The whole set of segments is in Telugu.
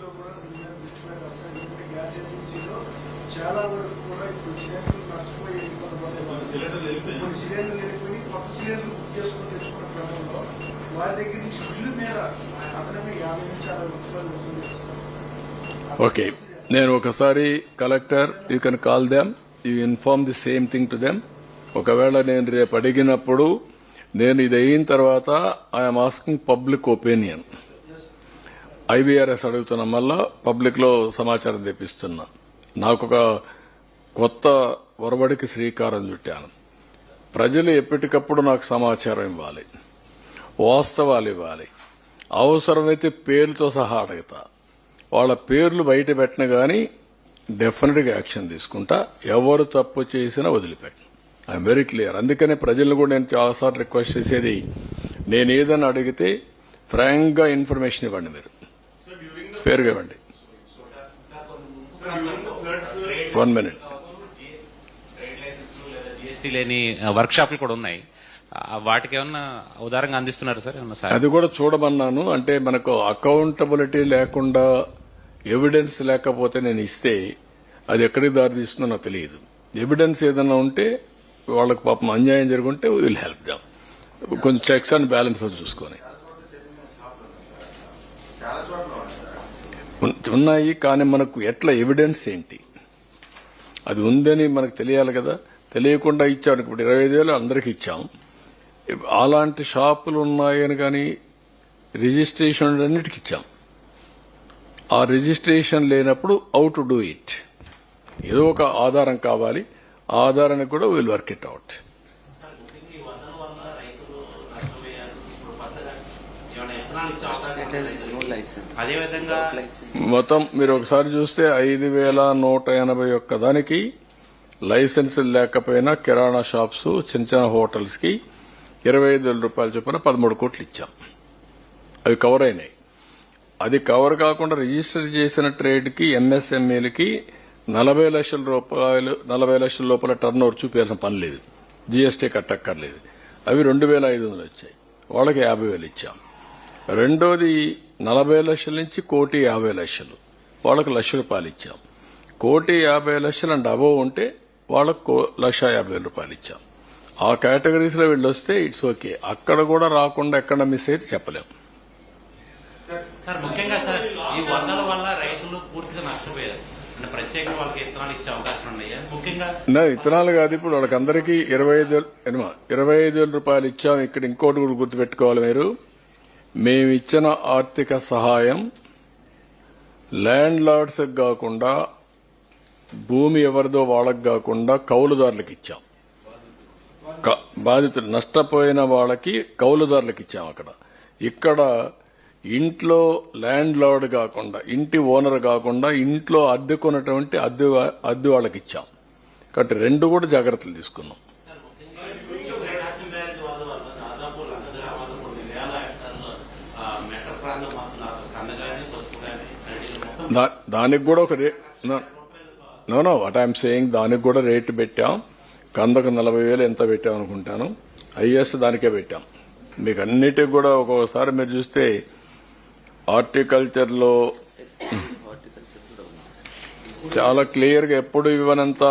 లో కూడా దృష్టి పెట్టాల్సి గ్యాస్ ఏజెన్సీలో చాలా వరకు కూడా ఇప్పుడు సిలిండర్లు నష్టపోయి కొన్ని సిలిండర్లు వెళ్ళిపోయి కొత్త సిలిండర్లు బుక్ చేసుకుని తెచ్చుకున్న క్రమంలో వారి దగ్గర నుంచి బిల్లు మీద అదనంగా 50 నుంచి 60 రూపాయలు వసూలు చేస్తున్నారు. ఓకే, నేను ఒకసారి collector, you can call them, you inform the same thing to them. ఒకవేళ నేను రేపు అడిగినప్పుడు నేను ఇది అయిన తర్వాత I'm asking public opinion. IVRS అడుగుతున్నా, మళ్ళా పబ్లిక్ లో సమాచారం తెప్పిస్తున్నా. నాకు ఒక కొత్త ఒరబడికి శ్రీకారం చుట్టాను. ప్రజలు ఎప్పటికప్పుడు నాకు సమాచారం ఇవ్వాలి, వాస్తవాలు ఇవ్వాలి. అవసరమైతే పేర్లతో సహా అడుగుతా. వాళ్ళ పేర్లు బయట పెట్టిన గానీ డెఫినెట్ గా యాక్షన్ తీసుకుంటా. ఎవరు తప్పు చేసినా వదిలిపెట్టను. I'm very clear. అందుకనే ప్రజలను కూడా నేను చాలాసార్లు రిక్వెస్ట్ చేసేది, నేను ఏదైనా అడిగితే ఫ్రాంక్ గా ఇన్ఫర్మేషన్ ఇవ్వండి. మీరు పేరుగా ఇవ్వండి. 1 minute. జీఎస్టీ లేని వర్క్ షాపులు కూడా ఉన్నాయి. వాటికి ఏమన్నా ఉదారంగా అందిస్తున్నారు సార్? ఏమన్నా అది కూడా చూడమన్నాను. అంటే మనకు అకౌంటబిలిటీ లేకుండా, ఎవిడెన్స్ లేకపోతే నేను ఇస్తే అది ఎక్కడికి దారి తీస్తుందో నాకు తెలియదు. ఎవిడెన్స్ ఏదైనా ఉంటే వాళ్ళకు పాపం అన్యాయం జరుగుంటే విల్ హెల్ప్ దాం. కొంచెం చెక్స్ అండ్ బ్యాలెన్స్ చూసుకొని ఉన్నాయి. కానీ మనకు ఎట్లా ఎవిడెన్స్ ఏంటి, అది ఉందని మనకు తెలియాలి కదా. తెలియకుండా ఇచ్చాను. ఇప్పుడు 25,000 అందరికి ఇచ్చాం. అలాంటి షాపులు ఉన్నాయని కానీ రిజిస్ట్రేషన్ అన్నిటికి ఇచ్చాం. ఆ రిజిస్ట్రేషన్ లేనప్పుడు హౌ టు డూ ఇట్, ఏదో ఒక ఆధారం కావాలి. ఆ ఆధారానికి కూడా విల్ వర్క్ ఇట్ అవుట్. అదేవిధంగా మొత్తం మీరు ఒకసారి చూస్తే 5,181 దానికి లైసెన్స్ లేకపోయినా కిరాణా షాప్స్, చిన్న చిన్న హోటల్స్ కి 25,000 రూపాయలు చొప్పున 13 కోట్లు ఇచ్చాం. అవి కవర్ అయినాయి. అది కవర్ కాకుండా రిజిస్టర్ చేసిన ట్రేడ్ కి, ఎంఎస్ఎంఈలకి 40 లక్షల రూపాయలు, 40 లక్షల లోపల టర్న్ ఓవర్ చూపించాల్సిన పని లేదు. జీఎస్టీ కట్టక్కర్లేదు. అవి 2,500 వచ్చాయి. వాళ్ళకి 50,000 ఇచ్చాం. రెండోది 40 లక్షల నుంచి 1,50,00,000, వాళ్ళకు ₹1,00,000 ఇచ్చాం. 1,50,00,000 అండ్ అబోవ్ ఉంటే వాళ్ళకు ₹1,50,000 ఇచ్చాం. ఆ కేటగిరీస్ లో వీళ్ళు వస్తే ఇట్స్ ఓకే. అక్కడ కూడా రాకుండా ఎక్కడ మిస్ అయితే చెప్పలేం. సార్ ముఖ్యంగా సార్ ఈ వరదల వల్ల రైతులు పూర్తిగా నష్టపోయారు. ప్రత్యేకంగా వాళ్ళకి విత్తనాలు ఇచ్చే అవకాశం ఉన్నాయా? ముఖ్యంగా విత్తనాలు కాదు, ఇప్పుడు వాళ్ళకి అందరికీ 25,000 రూపాయలు ఇచ్చాం. ఇక్కడ ఇంకోటి కూడా గుర్తుపెట్టుకోవాలి మీరు, మేమిచ్చిన ఆర్థిక సహాయం ల్యాండ్ లార్డ్స్ కాకుండా, భూమి ఎవరిదో వాళ్ళకి కాకుండా కౌలుదారులకు ఇచ్చాం. బాధితులు నష్టపోయిన వాళ్ళకి కౌలుదారులకు ఇచ్చాం. ఇక్కడ ఇంట్లో ల్యాండ్ లార్డ్ కాకుండా, ఇంటి ఓనర్ కాకుండా, ఇంట్లో అద్దెకున్నటువంటి అద్దె వాళ్ళకి ఇచ్చాం. కాబట్టి రెండు కూడా జాగ్రత్తలు తీసుకున్నాం. దానికి కూడా ఒక నో వాట్ ఐఎమ్ సేయింగ్, దానికి కూడా రేటు పెట్టాం. కందకు 40,000 ఎంత పెట్టాం అనుకుంటాను. హైయెస్ట్ దానికే పెట్టాం. మీకు అన్నిటికి కూడా ఒక్కొక్కసారి మీరు చూస్తే హార్టికల్చర్ లో చాలా క్లియర్ గా ఎప్పుడు ఇవ్వనంత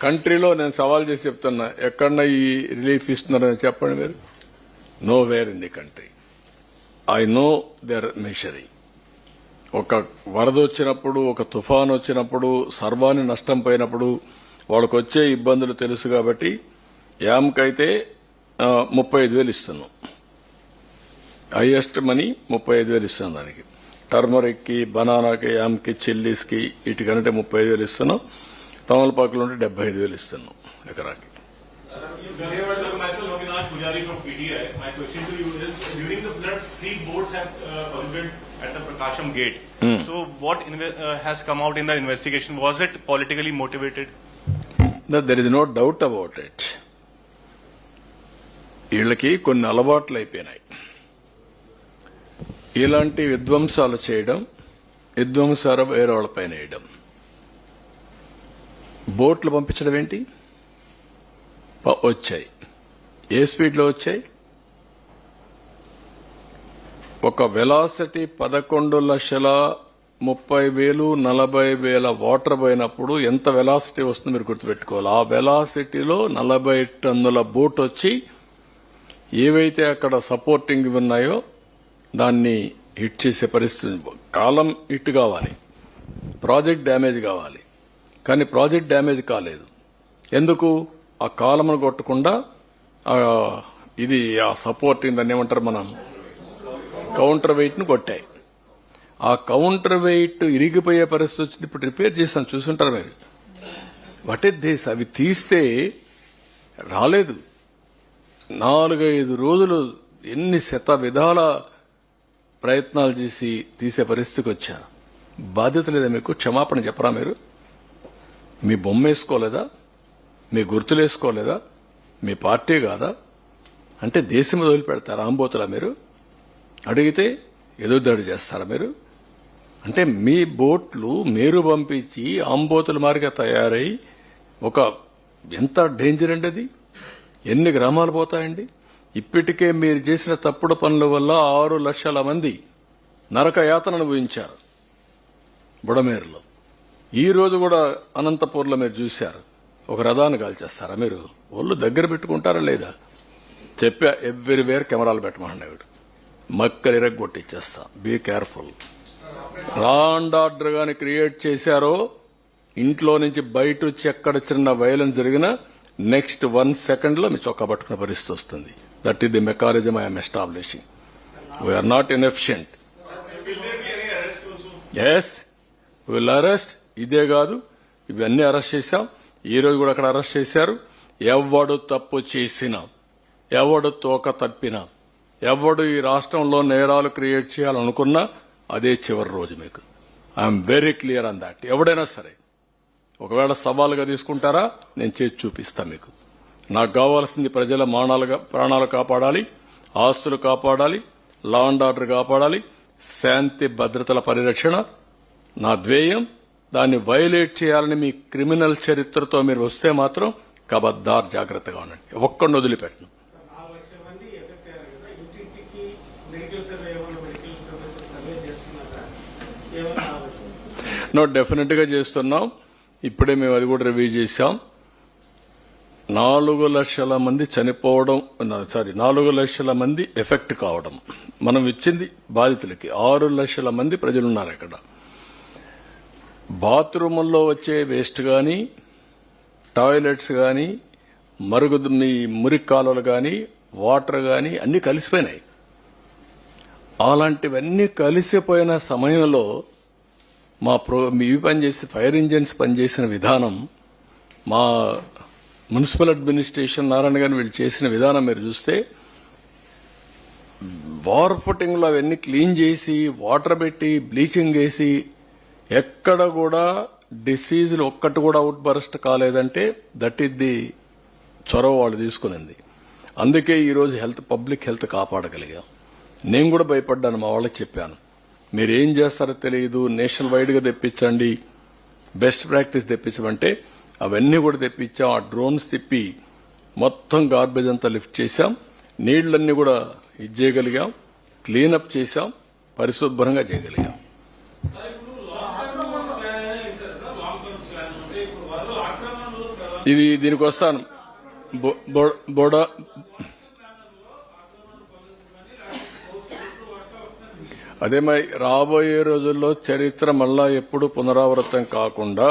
కంట్రీలో నేను సవాల్ చేసి చెప్తున్నా, ఎక్కడన్నా ఈ రిలీఫ్ ఇస్తున్నారని చెప్పండి మీరు. Nowhere in the country. I know their machinery. ఒక వరద వచ్చినప్పుడు, ఒక తుఫాన్ వచ్చినప్పుడు, సర్వాన్ని నష్టం పోయినప్పుడు వాళ్ళకు వచ్చే ఇబ్బందులు తెలుసు. కాబట్టి యామ్కైతే 35,000 ఇస్తున్నాం. హైయెస్ట్ మనీ 35,000 ఇస్తున్నాం. దానికి టర్మరిక్ కి, బనానాకి, యామ్కి, చిల్లీస్ కి వీటికంటే 35,000 ఇస్తున్నాం. తమలపాకులు ఉంటే 75,000 ఇస్తున్నాం ఎకరాకి. At the Prakasham gate. So what has come out in the investigation? Was it politically motivated? No, there is no doubt about it. వీళ్ళకి కొన్ని అలవాట్లు అయిపోయినాయి. ఇలాంటి విధ్వంసాలు చేయడం, విధ్వంసాలు వేరే వాళ్ళపైన వేయడం. బోట్లు పంపించడం ఏంటి? వచ్చాయి. ఏ స్పీడ్లో వచ్చాయి? ఒక వెలాసిటీ 11,00,000 30,000, 40,000 వాటర్ పోయినప్పుడు ఎంత వెలాసిటీ వస్తుందో మీరు గుర్తుపెట్టుకోవాలి. ఆ వెలాసిటీలో 40 టన్నుల బోట్ వచ్చి ఏవైతే అక్కడ సపోర్టింగ్ ఉన్నాయో దాన్ని హిట్ చేసే పరిస్థితి. కాలం హిట్ కావాలి, ప్రాజెక్ట్ డ్యామేజ్ కావాలి. కానీ ప్రాజెక్ట్ డ్యామేజ్ కాలేదు. ఎందుకు? ఆ కాలమును కొట్టకుండా ఇది ఆ సపోర్టింగ్ దాన్ని ఏమంటారు మనం కౌంటర్ వెయిట్ ను కొట్టాయి. ఆ కౌంటర్ వెయిట్ ఇరిగిపోయే పరిస్థితి వచ్చింది. ఇప్పుడు రిపేర్ చేశాను, చూసుంటారు మీరు. What is this? అవి తీస్తే రాలేదు. 4-5 రోజులు ఎన్ని విధాల ప్రయత్నాలు చేసి తీసే పరిస్థితికి వచ్చా. బాధ్యత లేదా మీకు? క్షమాపణ చెప్పరా మీరు? మీ బొమ్మ వేసుకోలేదా? మీ గుర్తులు వేసుకోలేదా? మీ పార్టీ కాదా? అంటే దేశం వదిలిపెడతారా? ఆంబోతులా మీరు? అడిగితే ఎదురుదాడి చేస్తారా మీరు? అంటే మీ బోట్లు మీరు పంపించి ఆంబోతుల మారిగా తయారై ఒక ఎంత డేంజర్ అండి అది. ఎన్ని గ్రామాలు పోతాయండి. ఇప్పటికే మీరు చేసిన తప్పుడు పనుల వల్ల 6 లక్షల మంది నరక యాతన అనుభవించారు బుడమేరులో. ఈ రోజు కూడా అనంతపూర్లో మీరు చూశారు. ఒక రథాన్ని కాల్చేస్తారా మీరు? ఒళ్ళు దగ్గర పెట్టుకుంటారా లేదా? చెప్పా, ఎవ్రీవేర్ కెమెరాలు పెట్టమన్నాడు. మక్కలు ఇరగొట్టిచ్చేస్తా. Be careful. Law and order గాని క్రియేట్ చేశారో ఇంట్లో నుంచి బయట వచ్చి ఎక్కడ చిన్న వైలెన్స్ జరిగినా నెక్స్ట్ 1 సెకండ్ లో మీ చొక్కా పట్టుకునే పరిస్థితి వస్తుంది. That is the mechanism I'm establishing. We are not inefficient. Yes, will arrest. ఇదే కాదు, ఇవన్నీ అరెస్ట్ చేశాం. ఈ రోజు కూడా అక్కడ అరెస్ట్ చేశారు. ఎవడు తప్పు చేసినా, ఎవడు తోక తప్పినా, ఎవడు ఈ రాష్ట్రంలో నేరాలు క్రియేట్ చేయాలనుకున్నా అదే చివరి రోజు మీకు. I'm very clear on that. ఎవడైనా సరే ఒకవేళ సవాలుగా తీసుకుంటారా, నేను చేసి చూపిస్తా మీకు. నాకు కావాల్సింది ప్రజల ప్రాణాలు కాపాడాలి, ఆస్తులు కాపాడాలి, లా అండ్ ఆర్డర్ కాపాడాలి, శాంతి భద్రతల పరిరక్షణ నా ధ్యేయం. దాన్ని వైలేట్ చేయాలని మీ క్రిమినల్ చరిత్రతో మీరు వస్తే మాత్రం కబద్దార్ జాగ్రత్తగా ఉండండి. ఒక్కడిని వదిలిపెట్టను. నో, డెఫినెట్ గా చేస్తున్నాం. ఇప్పుడే మేము అది కూడా రివ్యూ చేశాం. 4 లక్షల మంది చనిపోవడం, 4 లక్షల మంది ఎఫెక్ట్ కావడం మనం ఇచ్చింది బాధితులకి. 6 లక్షల మంది ప్రజలున్నారు ఇక్కడ. బాత్రూముల్లో వచ్చే వేస్ట్ గాని, టాయిలెట్స్ గాని, మురికి కాలువలు గాని, వాటర్ గాని అన్ని కలిసిపోయినాయి. అలాంటివన్నీ కలిసిపోయిన సమయంలో ఇవి పనిచేసి ఫైర్ ఇంజిన్స్ పనిచేసిన విధానం, మా మున్సిపల్ అడ్మినిస్ట్రేషన్ నారాయణ గారిని వీళ్ళు చేసిన విధానం మీరు చూస్తే, వార్ ఫుటింగ్ లో అవన్నీ క్లీన్ చేసి వాటర్ పెట్టి బ్లీచింగ్ వేసి ఎక్కడ కూడా డిసీజులు ఒక్కటి కూడా అవుట్ బరస్ట్ కాలేదంటే దట్ ఈస్ ది చొరవ వాళ్ళు తీసుకునింది. అందుకే ఈరోజు పబ్లిక్ హెల్త్ కాపాడగలిగాం. నేను కూడా భయపడ్డాను, మా వాళ్ళకి చెప్పాను, మీరేం చేస్తారో తెలియదు, నేషనల్ వైడ్ గా తెప్పించండి, బెస్ట్ ప్రాక్టీస్ తెప్పించమంటే అవన్నీ కూడా తెప్పించాం. ఆ డ్రోన్స్ తిప్పి మొత్తం గార్బేజ్ అంతా లిఫ్ట్ చేశాం. నీళ్లన్నీ కూడా ఇది చేయగలిగాం, క్లీనప్ చేశాం, పరిశుభ్రంగా చేయగలిగాం. దీనికి వస్తాను. అదే రాబోయే రోజుల్లో చరిత్ర మళ్ళా ఎప్పుడు పునరావృతం కాకుండా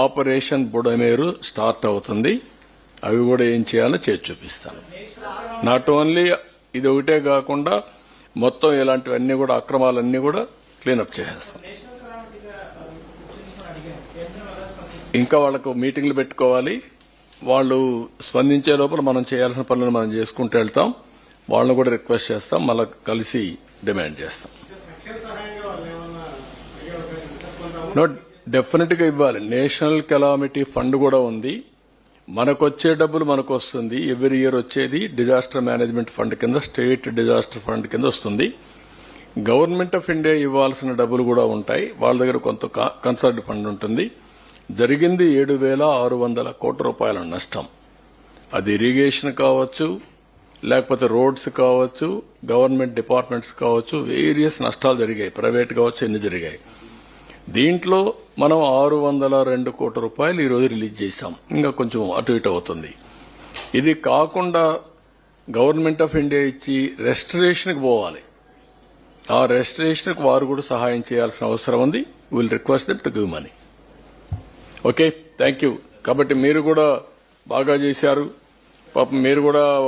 ఆపరేషన్ బుడమేరు స్టార్ట్ అవుతుంది. అవి కూడా ఏం చేయాలో చేసి చూపిస్తాను. నాట్ ఓన్లీ ఇది ఒకటే కాకుండా మొత్తం ఇలాంటివన్నీ కూడా అక్రమాలన్నీ కూడా క్లీనప్ చేసేస్తాం. ఇంకా వాళ్లకు మీటింగ్లు పెట్టుకోవాలి. వాళ్ళు స్పందించే లోపల మనం చేయాల్సిన పనులను మనం చేసుకుంటూ వెళ్తాం. వాళ్ళని కూడా రిక్వెస్ట్ చేస్తాం, మళ్ళీ కలిసి డిమాండ్ చేస్తాం. నో, డెఫినెట్ గా ఇవ్వాలి. నేషనల్ కెలామిటీ ఫండ్ కూడా ఉంది. మనకొచ్చే డబ్బులు మనకు వస్తుంది. ఎవ్రీ ఇయర్ వచ్చేది డిజాస్టర్ మేనేజ్మెంట్ ఫండ్ కింద, స్టేట్ డిజాస్టర్ ఫండ్ కింద వస్తుంది. గవర్నమెంట్ ఆఫ్ ఇండియా ఇవ్వాల్సిన డబ్బులు కూడా ఉంటాయి. వాళ్ళ దగ్గర కొంత కన్సర్న్ ఫండ్ ఉంటుంది. జరిగింది 7,600 కోట్ల రూపాయల నష్టం. అది ఇరిగేషన్ కావచ్చు, లేకపోతే రోడ్స్ కావచ్చు, గవర్నమెంట్ డిపార్ట్మెంట్స్ కావచ్చు, వేరియస్ నష్టాలు జరిగాయి, ప్రైవేట్ కావచ్చు, ఎన్ని జరిగాయి. దీంట్లో మనం 602 కోట్ల రూపాయలు ఈరోజు రిలీజ్ చేశాం. ఇంకా కొంచెం అటు ఇటు అవుతుంది. ఇది కాకుండా గవర్నమెంట్ ఆఫ్ ఇండియా ఇచ్చి రెస్టరేషన్కి పోవాలి. ఆ రెస్టరేషన్కి వారు కూడా సహాయం చేయాల్సిన అవసరం ఉంది. Will request them to give money. Okay, thank you. కాబట్టి మీరు కూడా బాగా చేశారు. పాపం మీరు కూడా